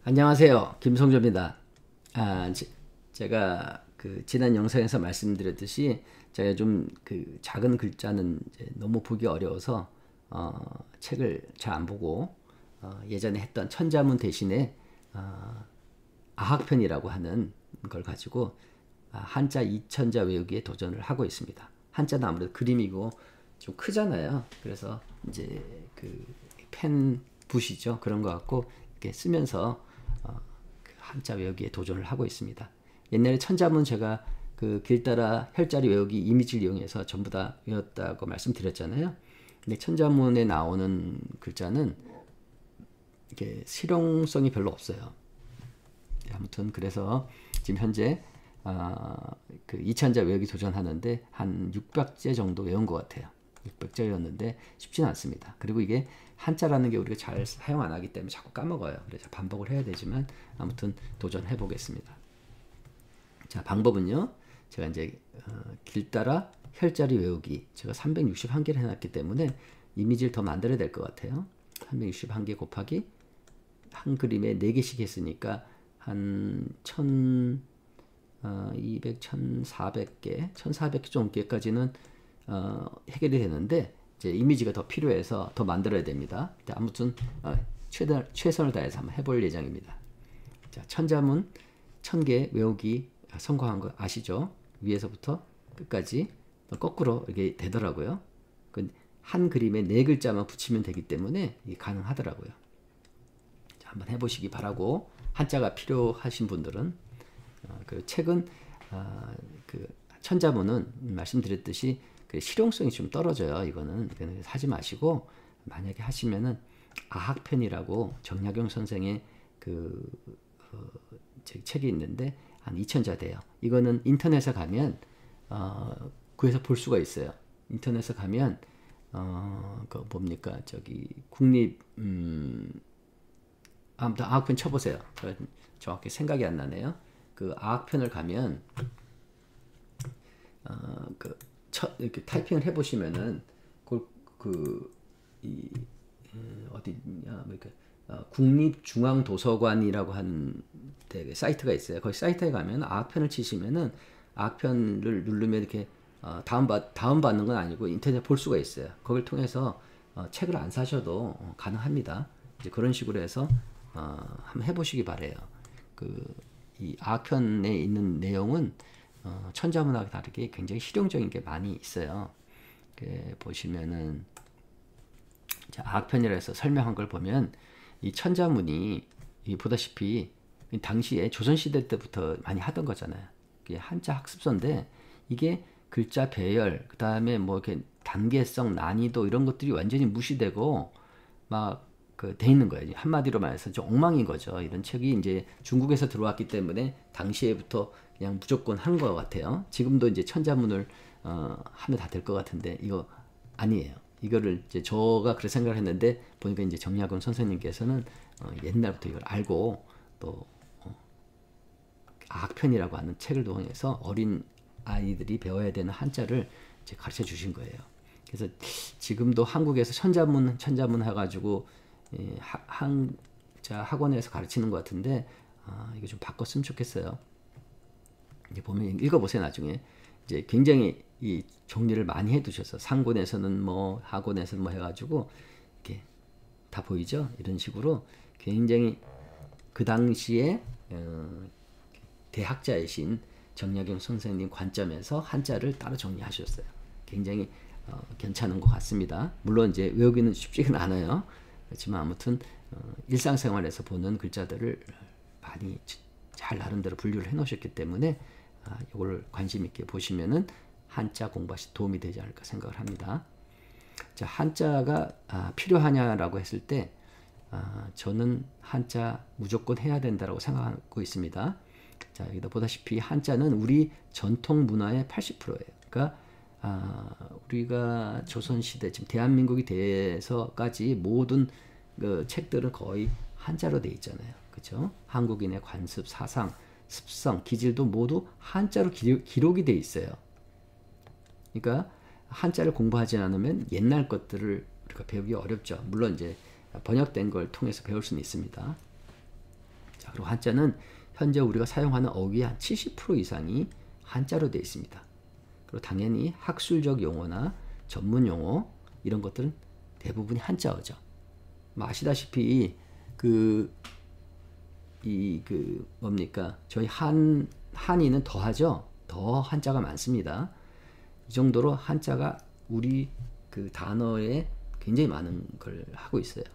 안녕하세요. 김성조입니다. 제가 지난 영상에서 말씀드렸듯이 제가 좀 작은 글자는 이제 너무 보기 어려워서 책을 잘 안 보고 예전에 했던 천자문 대신에 아학편이라고 하는 걸 가지고 한자 2천자 외우기에 도전을 하고 있습니다. 한자는 아무래도 그림이고 좀 크잖아요. 그래서 이제 펜 붓이죠. 그런 거 갖고 이렇게 쓰면서 한자 외우기에 도전을 하고 있습니다. 옛날에 천자문 제가 길 따라 혈자리 외우기 이미지를 이용해서 전부 다 외웠다고 말씀드렸잖아요. 근데 천자문에 나오는 글자는 이게 실용성이 별로 없어요. 아무튼 그래서 지금 현재 2천자 외우기 도전하는데 한 600제 정도 외운 것 같아요. 600제 외웠는데 쉽지는 않습니다. 그리고 이게 한자라는 게 우리가 잘 사용 안 하기 때문에 자꾸 까먹어요. 그래서 반복을 해야 되지만 아무튼 도전해 보겠습니다. 자, 방법은요. 제가 이제 길 따라 혈자리 외우기 제가 361개를 해놨기 때문에 이미지를 더 만들어야 될 것 같아요. 361개 곱하기 한 그림에 4개씩 했으니까 한 1200, 1400개, 1400개 정도까지는 해결이 되는데 이제 이미지가 더 필요해서 더 만들어야 됩니다. 아무튼 최선을 다해서 한번 해볼 예정입니다. 자, 천자문 1000개 외우기 성공한 거 아시죠? 위에서부터 끝까지 거꾸로 이렇게 되더라고요. 한 그림에 4글자만 붙이면 되기 때문에 이게 가능하더라고요. 자, 한번 해보시기 바라고, 한자가 필요하신 분들은 그 책은 천자문은 말씀드렸듯이 실용성이 좀 떨어져요. 이거는 하지 마시고, 만약에 하시면은 아학편이라고 정약용 선생의 책이 있는데 한 2천자 돼요. 이거는 인터넷에 가면 구해서 볼 수가 있어요. 인터넷에 가면 뭡니까 국립 아무튼 아학편 쳐보세요. 정확히 생각이 안 나네요. 아학편을 가면 이렇게 타이핑을 해보시면은 어디냐, 국립중앙도서관이라고 한 사이트가 있어요. 거기 사이트에 가면 아학편을 치시면은 아학편을 누르면 이렇게 다운받는 건 아니고 인터넷 볼 수가 있어요. 거기를 통해서 책을 안 사셔도 가능합니다. 이제 그런 식으로 해서 한번 해보시기 바래요. 이 아학편에 있는 내용은 천자문하고 다르게 굉장히 실용적인 게 많이 있어요. 보시면은 아학편이라 해서 설명한 걸 보면 이 천자문이 보다시피 당시에 조선시대 때부터 많이 하던 거잖아요. 이게 한자 학습서인데 이게 글자 배열, 그 다음에 뭐 이렇게 단계성, 난이도 이런 것들이 완전히 무시되고 막 돼 있는 거예요. 한마디로 말해서 좀 엉망인 거죠. 이런 책이 이제 중국에서 들어왔기 때문에 당시에부터 그냥 무조건 하는 것 같아요. 지금도 이제 천자문을 하면 다 될 것 같은데 이거 아니에요. 이거를 이제 저가 그렇게 생각을 했는데 보니까 이제 정약용 선생님께서는 옛날부터 이걸 알고 또 아학편이라고 하는 책을 통해서 어린 아이들이 배워야 되는 한자를 이제 가르쳐 주신 거예요. 그래서 지금도 한국에서 천자문 해가지고 한자 학원에서 가르치는 것 같은데 이거 좀 바꿨으면 좋겠어요. 이제 보면 읽어보세요. 나중에 이제 굉장히 이 정리를 많이 해두셔서 상곤에서는 뭐 하곤에서는 뭐 해가지고 이렇게 다 보이죠? 이런 식으로 굉장히 그 당시에 대학자이신 정약용 선생님 관점에서 한자를 따로 정리하셨어요. 굉장히 괜찮은 것 같습니다. 물론 이제 외우기는 쉽지는 않아요. 그렇지만 아무튼 일상생활에서 보는 글자들을 많이 잘 나름대로 분류를 해놓으셨기 때문에 이걸 관심 있게 보시면은 한자 공부하시 도움이 되지 않을까 생각을 합니다. 자, 한자가 필요하냐라고 했을 때 저는 한자 무조건 해야 된다고 생각하고 있습니다. 자, 여기다 보다시피 한자는 우리 전통 문화의 80%예요. 그러니까 우리가 조선시대 지금 대한민국이 돼서까지 모든 책들은 거의 한자로 돼 있잖아요. 그렇죠? 한국인의 관습, 사상, 습성, 기질도 모두 한자로 기록이 돼 있어요. 그러니까 한자를 공부하지 않으면 옛날 것들을 우리가 배우기 어렵죠. 물론 이제 번역된 걸 통해서 배울 수는 있습니다. 그리고 한자는 현재 우리가 사용하는 어휘의 한 70% 이상이 한자로 되어 있습니다. 그리고 당연히 학술적 용어나 전문 용어 이런 것들은 대부분이 한자어죠. 아시다시피 뭡니까? 저희 한인은 더하죠. 더 한자가 많습니다. 이 정도로 한자가 우리 그 단어에 굉장히 많은 걸 하고 있어요.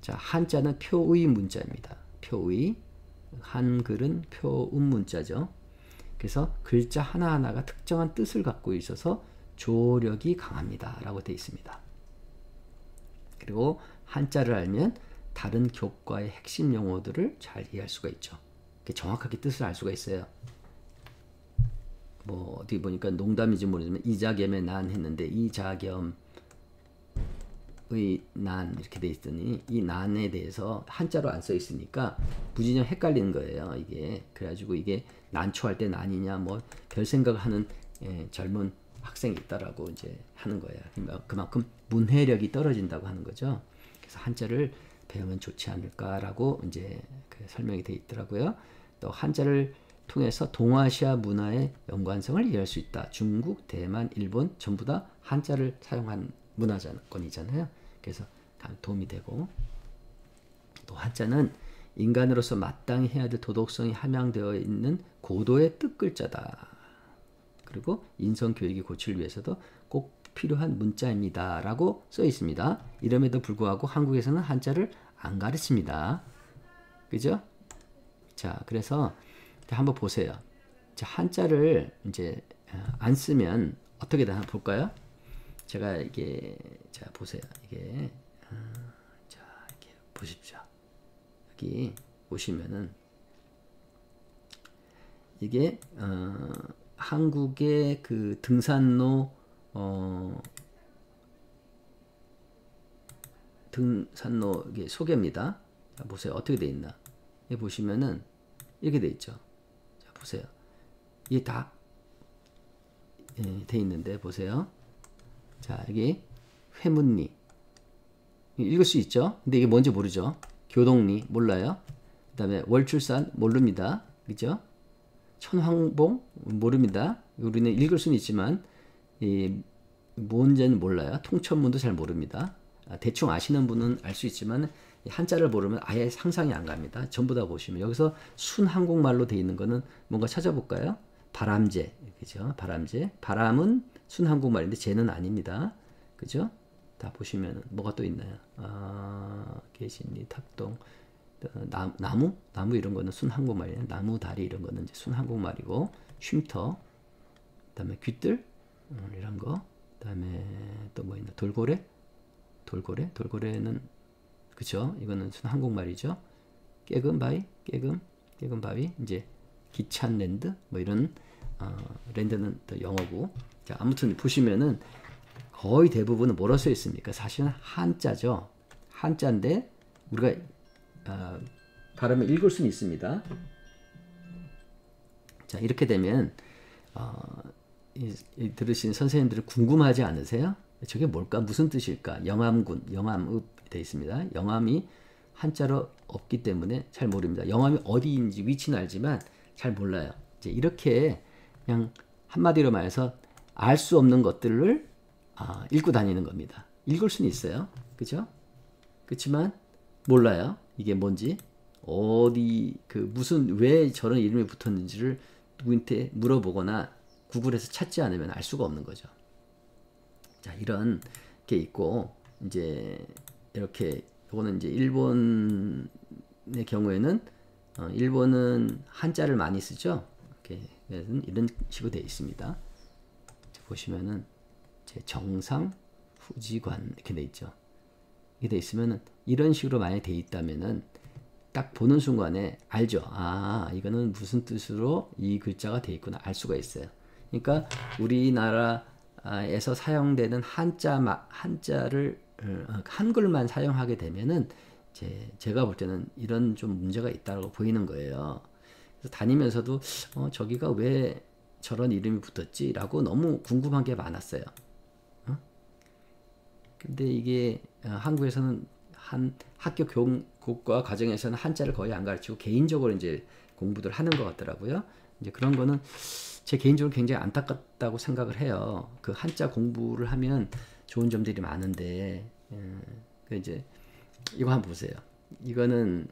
자, 한자는 표의 문자입니다. 표의. 한글은 표음 문자죠. 그래서 글자 하나하나가 특정한 뜻을 갖고 있어서 조력이 강합니다. 라고 되어 있습니다. 그리고 한자를 알면 다른 교과의 핵심 용어들을 잘 이해할 수가 있죠. 정확하게 뜻을 알 수가 있어요. 뭐 어디 보니까 농담인지 모르지만 이자겸의 난 했는데 이자겸의 난 이렇게 돼 있더니 이 난에 대해서 한자로 안 써 있으니까 무진장 헷갈리는 거예요. 이게 그래가지고 이게 난초할 때 난이냐 뭐 별 생각을 하는 젊은 학생이 있다라고 이제 하는 거예요. 그만큼 문해력이 떨어진다고 하는 거죠. 그래서 한자를 배우면 좋지 않을까라고 이제 설명이 되어 있더라고요. 또 한자를 통해서 동아시아 문화의 연관성을 이해할 수 있다. 중국, 대만, 일본 전부 다 한자를 사용한 문화권이잖아요. 그래서 도움이 되고 또 한자는 인간으로서 마땅히 해야 될 도덕성이 함양되어 있는 고도의 뜻글자다. 그리고 인성교육이 고치를 위해서도 꼭 필요한 문자입니다. 라고 써 있습니다. 이름에도 불구하고 한국에서는 한자를 안 가르칩니다. 그죠? 자, 그래서 한번 보세요. 자, 한자를 이제 안 쓰면 어떻게 되나 볼까요? 제가 이게 자 보세요. 이게 자 이렇게 보십시오. 여기 보시면은 이게 한국의 그 등산로 이게 소개입니다. 자, 보세요. 어떻게 돼 있나? 여기 보시면은 이렇게 돼 있죠. 자, 보세요. 이게 다 돼 있는데 보세요. 자, 여기 회문리 읽을 수 있죠? 근데 이게 뭔지 모르죠? 교동리 몰라요? 그 다음에 월출산 모릅니다. 그죠? 천황봉 모릅니다. 우리는 읽을 수는 있지만 뭔지는 몰라요. 통천문도 잘 모릅니다. 대충 아시는 분은 알 수 있지만 한자를 모르면 아예 상상이 안 갑니다. 전부 다 보시면 여기서 순한국말로 되어 있는 거는 뭔가 찾아볼까요? 바람제, 그죠? 바람제. 바람은 순한국말인데 제는 아닙니다. 그죠? 다 보시면 뭐가 또 있나요? 계신리, 탁동, 나무 이런 거는 순한국말이에요. 나무, 다리 이런 거는 이제 순한국말이고 쉼터, 그다음에 귀뜰 이런 거, 그다음에 또 뭐 있나? 돌고래는 그죠? 이거는 순한국말이죠. 깨금바위, 깨금바위 이제 기찬랜드 뭐 이런 랜드는 또 영어고. 자, 아무튼 보시면은 거의 대부분은 뭐라 써 있습니까? 사실은 한자죠. 한자인데 우리가 발음을 읽을 수는 있습니다. 자, 이렇게 되면 들으신 선생님들은 궁금하지 않으세요? 저게 뭘까? 무슨 뜻일까? 영암군, 영암읍 되어 있습니다. 영암이 한자로 없기 때문에 잘 모릅니다. 영암이 어디인지 위치는 알지만 잘 몰라요. 이제 이렇게 그냥 한마디로 말해서 알 수 없는 것들을 읽고 다니는 겁니다. 읽을 수는 있어요. 그죠? 그렇지만 몰라요. 이게 뭔지. 어디 왜 저런 이름이 붙었는지를 누구한테 물어보거나 구글에서 찾지 않으면 알 수가 없는 거죠. 자, 이런 게 있고 이제 이렇게 이거는 이제 일본의 경우에는 일본은 한자를 많이 쓰죠. 이렇게 이런 식으로 되어 있습니다. 보시면은 제 정상 후지관 이렇게 돼 있죠. 이렇게 돼 있으면은 이런 식으로 많이 돼 있다면은 딱 보는 순간에 알죠. 이거는 무슨 뜻으로 이 글자가 돼 있구나 알 수가 있어요. 그러니까 우리나라에서 사용되는 한자를 한글만 사용하게 되면은 제가 볼 때는 이런 좀 문제가 있다고 보이는 거예요. 그래서 다니면서도 저기가 왜 저런 이름이 붙었지라고 너무 궁금한 게 많았어요. 근데 이게 한국에서는 한 학교 교과 과정에서는 한자를 거의 안 가르치고 개인적으로 이제 공부들 하는 것 같더라고요. 이제 그런 거는 제 개인적으로 굉장히 안타깝다고 생각을 해요. 그 한자 공부를 하면 좋은 점들이 많은데, 그 이제 이거 한번 보세요. 이거는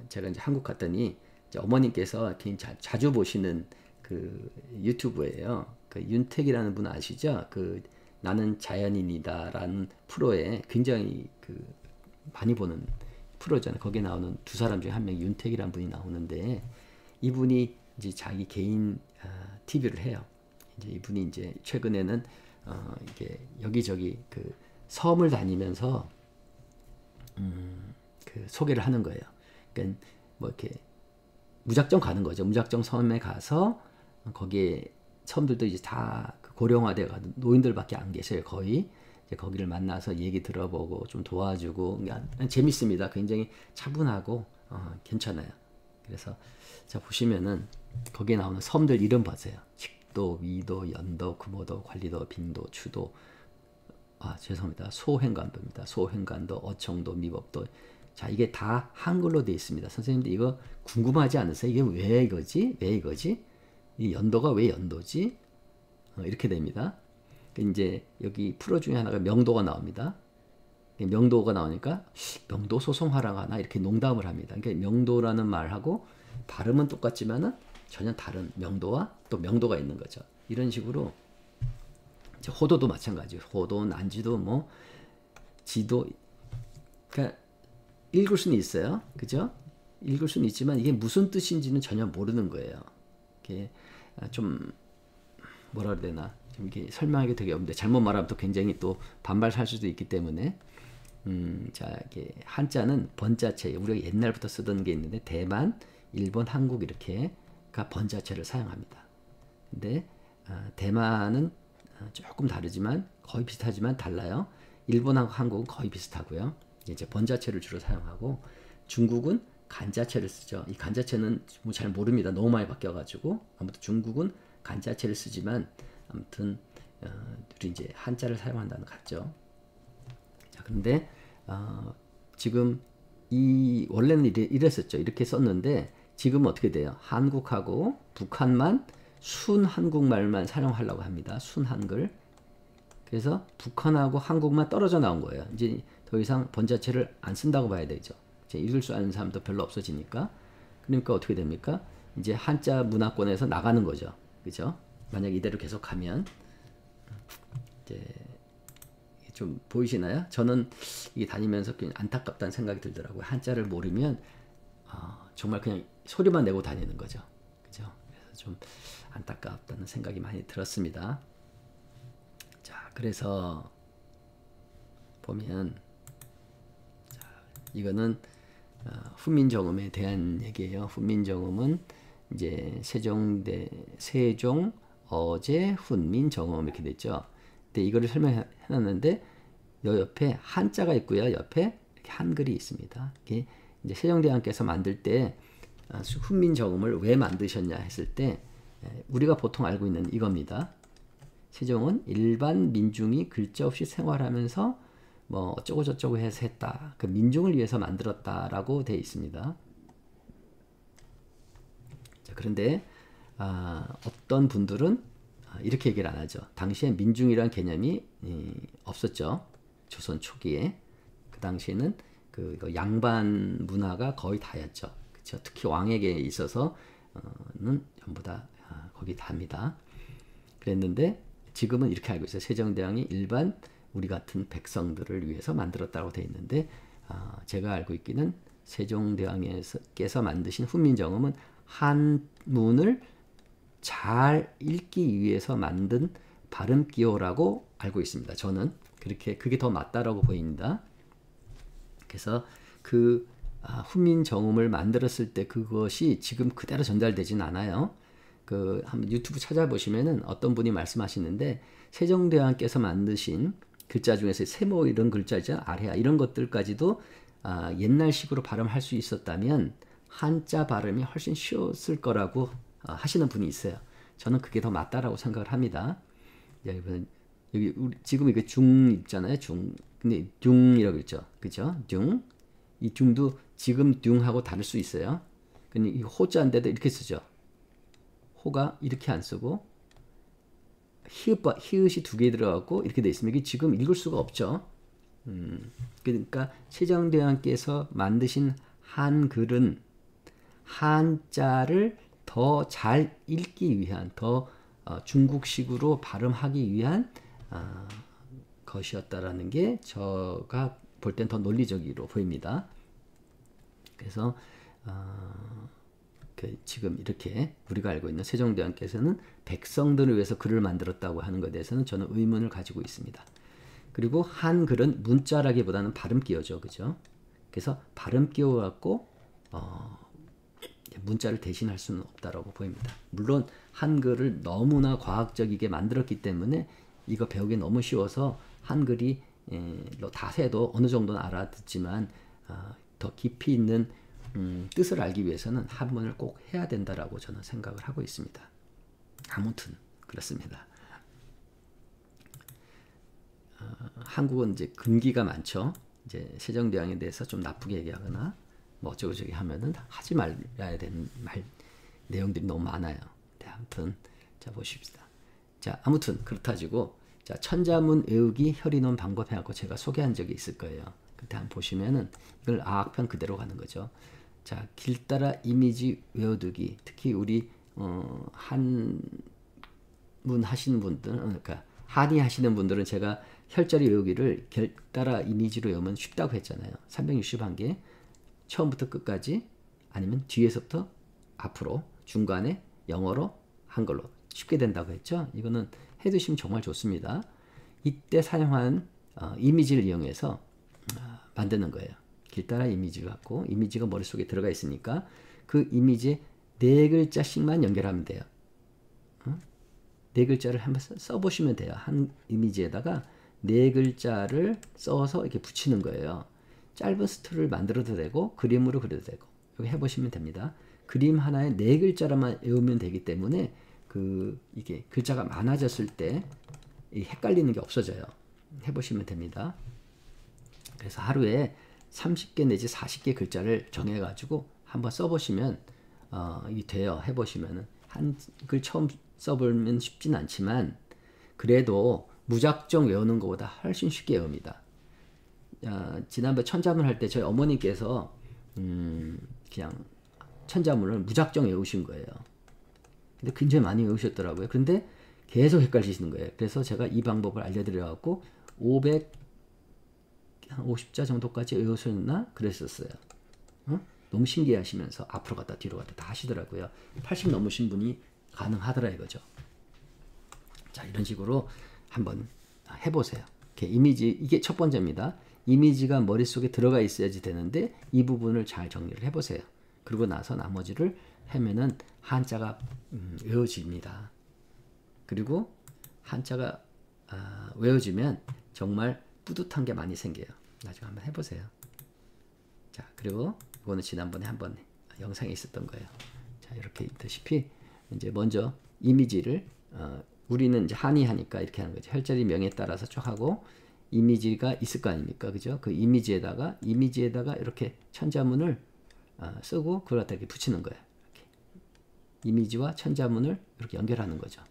제가 이제 한국 갔더니 이제 어머님께서 자주 보시는 그 유튜브예요. 그 윤택이라는 분 아시죠? 그 나는 자연인이다라는 프로에 굉장히 그 많이 보는 프로잖아요. 거기에 나오는 두 사람 중에 한 명이 윤택이라는 분이 나오는데 이분이 이제 자기 개인 TV를 해요. 이제 이분이 이제 최근에는 이게 여기저기 그 섬을 다니면서 그 소개를 하는 거예요. 그러니까 뭐 이렇게 무작정 가는 거죠. 무작정 섬에 가서 거기에 섬들도 이제 다 고령화돼 가지고 노인들밖에 안 계셔요. 거의 이제 거기를 만나서 얘기 들어보고 좀 도와주고 재밌습니다. 굉장히 차분하고 괜찮아요. 그래서 자 보시면은 거기에 나오는 섬들 이름 보세요. 칡도, 위도, 연도, 금오도, 관리도, 빙도, 추도. 죄송합니다. 소횡간도입니다. 소횡간도, 어청도, 미법도. 자, 이게 다 한글로 되어 있습니다. 선생님들 이거 궁금하지 않으세요? 이게 왜 이거지? 왜 이거지? 이 연도가 왜 연도지? 이렇게 됩니다. 이제 여기 프로 중에 하나가 명도가 나옵니다. 명도가 나오니까 명도 소송하라고 하나 이렇게 농담을 합니다. 그러니까 명도라는 말하고 발음은 똑같지만은 전혀 다른 명도와 또 명도가 있는 거죠. 이런 식으로 이제 호도도 마찬가지예요. 호도, 난지도, 뭐 지도, 그러니까 읽을 수는 있어요, 그죠? 읽을 수는 있지만 이게 무슨 뜻인지는 전혀 모르는 거예요. 이게 좀 뭐라 그래야 되나, 좀 이게 설명하기 되게 어려운데 잘못 말하면 또 굉장히 또 반발 살 수도 있기 때문에 자 이게 한자는 번자체, 우리가 옛날부터 쓰던 게 있는데 대만, 일본, 한국 이렇게가 번자체를 사용합니다. 근데 대만은 조금 다르지만 거의 비슷하지만 달라요. 일본하고 한국은 거의 비슷하고요. 이제 번자체를 주로 사용하고 중국은 간자체를 쓰죠. 이 간자체는 뭐 잘 모릅니다. 너무 많이 바뀌어가지고 아무튼 중국은 간자체를 쓰지만 아무튼 우리 이제 한자를 사용한다는 거 같죠. 자, 그런데 지금 이 원래는 이랬었죠. 이렇게 썼는데 지금은 어떻게 돼요? 한국하고 북한만 순 한국말만 사용하려고 합니다. 순 한글. 그래서 북한하고 한국만 떨어져 나온 거예요. 이제 더 이상 번자체를 안 쓴다고 봐야 되죠. 이제 읽을 수 아는 사람도 별로 없어지니까. 그러니까 어떻게 됩니까? 이제 한자 문화권에서 나가는 거죠. 그죠? 만약 이대로 계속하면 이제 좀 보이시나요? 저는 이게 다니면서 그냥 안타깝다는 생각이 들더라고요. 한자를 모르면 정말 그냥 소리만 내고 다니는 거죠. 그죠? 그래서 좀 안타깝다는 생각이 많이 들었습니다. 자, 그래서 보면 자, 이거는 훈민정음에 대한 얘기예요. 훈민정음은 이제 세종, 어제, 훈민정음 이렇게 됐죠. 근데 이거를 설명해놨는데 요 옆에 한자가 있고요. 옆에 이렇게 한글이 있습니다. 이게 이제 세종대왕께서 만들 때 훈민정음을 왜 만드셨냐 했을 때 우리가 보통 알고 있는 이겁니다. 세종은 일반 민중이 글자 없이 생활하면서 뭐 어쩌고 저쩌고 해서 했다. 그 민중을 위해서 만들었다라고 되어 있습니다. 자, 그런데 어떤 분들은 이렇게 얘기를 안 하죠. 당시에 민중이란 개념이 없었죠. 조선 초기에. 그 당시에는 그 양반 문화가 거의 다였죠. 그렇죠? 특히 왕에게 있어서는 전부 다 거기 다입니다. 그랬는데 지금은 이렇게 알고 있어요. 세종대왕이 일반 우리 같은 백성들을 위해서 만들었다고 되어 있는데 제가 알고 있기는 세종대왕께서 만드신 훈민정음은 한문을 잘 읽기 위해서 만든 발음기호라고 알고 있습니다. 저는 그게 더 맞다라고 보입니다. 그래서 그 훈민정음을 만들었을 때 그것이 지금 그대로 전달되진 않아요. 그 한번 유튜브 찾아보시면은 어떤 분이 말씀하시는데 세종대왕께서 만드신 글자 중에서 세모 이런 글자 있잖아요. 아래아 이런 것들까지도 옛날식으로 발음할 수 있었다면 한자 발음이 훨씬 쉬웠을 거라고 하시는 분이 있어요. 저는 그게 더 맞다라고 생각을 합니다. 여기 지금 이게 중 있잖아요. 중 근데 둥이라고 있죠. 그죠? 둥. 이 둥도 지금 둥하고 다를 수 있어요. 근데 이 호자인데도 이렇게 쓰죠. 호가 이렇게 안 쓰고 히읗이 두 개 들어가고 이렇게 돼 있으면 이게 지금 읽을 수가 없죠. 그러니까 세종대왕께서 만드신 한글은 한자를 더 잘 읽기 위한, 더 중국식으로 발음하기 위한 것이었다라는 게 제가 볼 땐 더 논리적으로 보입니다. 그래서 지금 이렇게 우리가 알고 있는 세종대왕께서는 백성들을 위해서 글을 만들었다고 하는 것에 대해서는 저는 의문을 가지고 있습니다. 그리고 한글은 문자라기보다는 발음기어죠, 그죠? 그래서 발음기어 갖고 문자를 대신할 수는 없다라고 보입니다. 물론 한글을 너무나 과학적이게 만들었기 때문에 이거 배우기 너무 쉬워서 한글이 다 해도 어느 정도는 알아듣지만 더 깊이 있는 뜻을 알기 위해서는 한문을 꼭 해야 된다라고 저는 생각을 하고 있습니다. 아무튼 그렇습니다. 한국은 이제 금기가 많죠. 이제 세종대왕에 대해서 좀 나쁘게 얘기하거나 뭐 어쩌고저쩌고 하면은 하지 말아야 되는 내용들이 너무 많아요. 네, 아무튼 자 보십시다. 자 아무튼 그렇다지고 자 천자문 외우기 혈인원 방법 해갖고 제가 소개한 적이 있을 거예요. 그때 한번 보시면은 이걸 아학편 그대로 가는 거죠. 자 길 따라 이미지 외워두기 특히 우리 한문 하시는 분들 그러니까 한의 하시는 분들은 제가 혈자리 외우기를 길 따라 이미지로 외우면 쉽다고 했잖아요. 361개 처음부터 끝까지 아니면 뒤에서부터 앞으로 중간에 영어로 한글로 쉽게 된다고 했죠. 이거는 해두시면 정말 좋습니다. 이때 사용한 이미지를 이용해서 만드는 거예요. 길 따라 이미지를 갖고 이미지가 머릿속에 들어가 있으니까 그 이미지에 4글자씩만 연결하면 돼요. 네 글자를 한번 써보시면 돼요. 한 이미지에다가 4글자를 써서 이렇게 붙이는 거예요. 짧은 스토리를 만들어도 되고 그림으로 그려도 되고 여기 해보시면 됩니다. 그림 하나에 4글자로만 외우면 되기 때문에 이게 글자가 많아졌을 때 헷갈리는 게 없어져요. 해보시면 됩니다. 그래서 하루에 30개 내지 40개 글자를 정해가지고 한번 써보시면 이게 돼요. 해보시면은 한글 처음 써보면 쉽진 않지만 그래도 무작정 외우는 것보다 훨씬 쉽게 외웁니다. 지난번 천자문 할 때 저희 어머니께서 그냥 천자문을 무작정 외우신 거예요. 근데 굉장히 많이 외우셨더라고요. 근데 계속 헷갈리시는 거예요. 그래서 제가 이 방법을 알려드려갖고 550자 정도까지 외우셨나 그랬었어요. 너무 신기해하시면서 앞으로 갔다 뒤로 갔다 다 하시더라고요. 80 넘으신 분이 가능하더라 이거죠. 자 이런 식으로 한번 해보세요. 이렇게 이미지 이게 첫 번째입니다. 이미지가 머릿속에 들어가 있어야지 되는데 이 부분을 잘 정리를 해보세요. 그리고 나서 나머지를 하면은 한자가 외워집니다. 그리고 한자가 외워지면 정말 뿌듯한 게 많이 생겨요. 나중에 한번 해보세요. 자 그리고 이거는 지난번에 한번 영상에 있었던 거예요. 자 이렇게 있다시피 이제 먼저 이미지를 우리는 이제 한의 하니까 이렇게 하는 거죠. 혈자리 명에 따라서 쭉 하고 이미지가 있을 거 아닙니까, 그죠? 그 이미지에다가 이렇게 천자문을 쓰고 그걸 갖다 이렇게 붙이는 거예요. 이렇게. 이미지와 천자문을 이렇게 연결하는 거죠.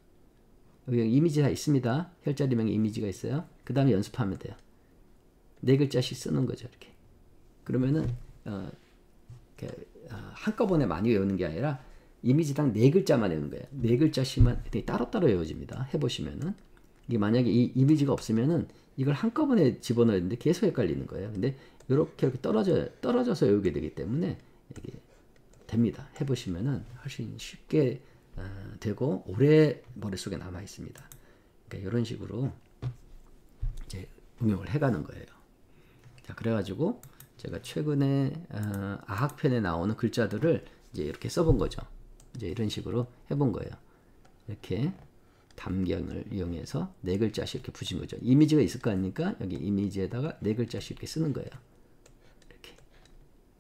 여기 이미지 다 있습니다. 혈자리 명에 이미지가 있어요. 그 다음에 연습하면 돼요. 4글자씩 쓰는 거죠, 이렇게. 그러면은 한꺼번에 많이 외우는 게 아니라 이미지당 4글자만 외우는 거예요. 4글자씩만 따로따로 외워집니다. 해보시면은 이게 만약에 이 이미지가 없으면은 이걸 한꺼번에 집어넣어야 되는데 계속 헷갈리는 거예요. 근데 이렇게 떨어져서 외우게 되기 때문에 이게 됩니다. 해보시면은 훨씬 쉽게 되고 오래 머릿속에 남아 있습니다. 그러니까 이런 식으로 이제 응용을 해가는 거예요. 자, 그래가지고 제가 최근에 아학편에 나오는 글자들을 이제 이렇게 써본 거죠. 이제 이런 식으로 해본 거예요. 이렇게 담경을 이용해서 4글자씩 이렇게 붙인 거죠. 이미지가 있을 거 아닙니까? 여기 이미지에다가 4글자씩 이렇게 쓰는 거예요. 이렇게.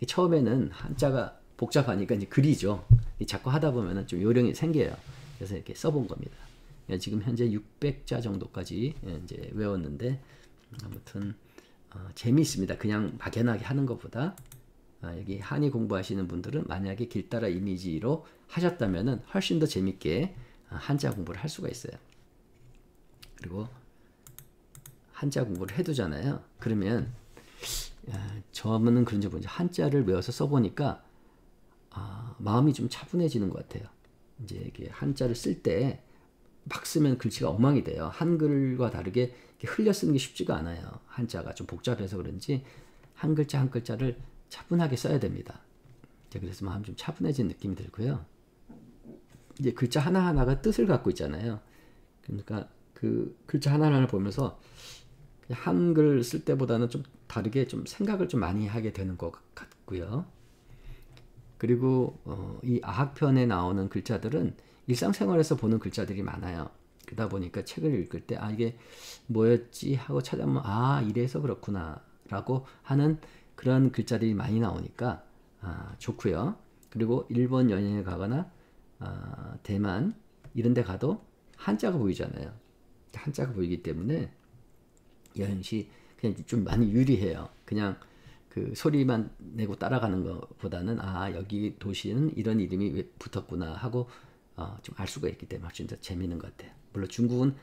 처음에는 한자가 복잡하니까 이제 글이죠. 자꾸 하다 보면은 좀 요령이 생겨요. 그래서 이렇게 써본 겁니다. 지금 현재 600자 정도까지 이제 외웠는데 아무튼 재미있습니다. 그냥 막연하게 하는 것보다 여기 한의 공부하시는 분들은 만약에 길따라 이미지로 하셨다면은 훨씬 더 재밌게 한자 공부를 할 수가 있어요. 그리고 한자 공부를 해두잖아요. 그러면 저는 그런지 모르지 한자를 외워서 써보니까 마음이 좀 차분해지는 것 같아요. 이제 이게 한자를 쓸 때 막 쓰면 글씨가 엉망이 돼요. 한글과 다르게 흘려 쓰는 게 쉽지가 않아요. 한자가 좀 복잡해서 그런지 한 글자 한 글자를 차분하게 써야 됩니다. 그래서 마음이 좀 차분해진 느낌이 들고요. 이제 글자 하나하나가 뜻을 갖고 있잖아요. 그러니까 그 글자 하나하나를 보면서 한글 쓸 때보다는 좀 다르게 좀 생각을 좀 많이 하게 되는 것 같고요. 그리고 이 아학편에 나오는 글자들은 일상생활에서 보는 글자들이 많아요. 그러다 보니까 책을 읽을 때 이게 뭐였지 하고 찾아보면 이래서 그렇구나 라고 하는 그런 글자들이 많이 나오니까 좋고요. 그리고 일본 여행에 가거나 대만 이런 데 가도 한자가 보이잖아요. 한자가 보이기 때문에 여행 시 그냥 좀 많이 유리해요. 그냥 그 소리만 내고 따라가는 것보다는 여기 도시는 이런 이름이 왜 붙었구나 하고 좀 알 수가 있기 때문에 훨씬 더 재미있는 것 같아요. 물론 중국은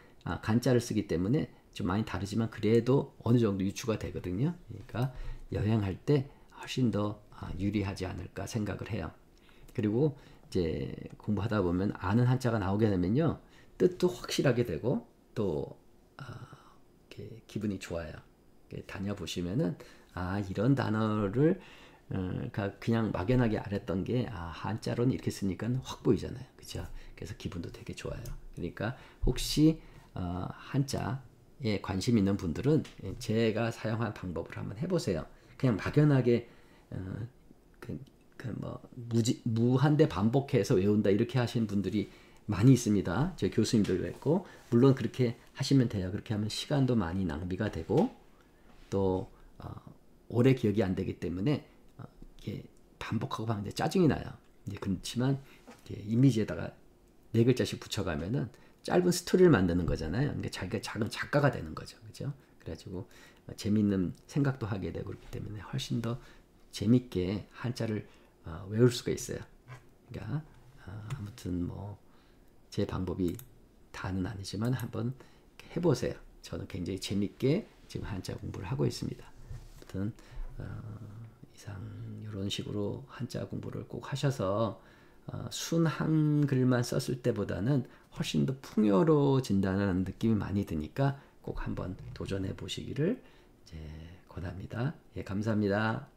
간자를 쓰기 때문에 좀 많이 다르지만 그래도 어느 정도 유추가 되거든요. 그러니까 여행할 때 훨씬 더 유리하지 않을까 생각을 해요. 그리고 이제 공부하다 보면 아는 한자가 나오게 되면요. 뜻도 확실하게 되고 또 이렇게 기분이 좋아요. 다녀보시면은 이런 단어를 그냥 막연하게 알았던 게 한자로는 이렇게 쓰니까 확 보이잖아요. 그죠? 그래서 기분도 되게 좋아요. 그러니까 혹시 한자에 관심 있는 분들은 제가 사용한 방법을 한번 해보세요. 그냥 막연하게 무한대 반복해서 외운다 이렇게 하시는 분들이 많이 있습니다. 제 교수님들도 있고 물론 그렇게 하시면 돼요. 그렇게 하면 시간도 많이 낭비가 되고 또 오래 기억이 안 되기 때문에 이렇게 반복하고 하는데 짜증이 나요. 그렇지만 이미지에다가 4글자씩 붙여가면은 짧은 스토리를 만드는 거잖아요. 그러니까 자기가 작은 작가가 되는 거죠. 그죠? 그래가지고 재밌는 생각도 하게 되고 그렇기 때문에 훨씬 더 재밌게 한자를 외울 수가 있어요. 그러니까 아무튼 제 방법이 다는 아니지만 한번 해보세요. 저는 굉장히 재밌게 지금 한자 공부를 하고 있습니다. 아무튼 이상 이런 식으로 한자 공부를 꼭 하셔서 순 한글만 썼을 때보다는 훨씬 더 풍요로워진다는 느낌이 많이 드니까 꼭 한번 도전해 보시기를 권합니다. 예, 감사합니다.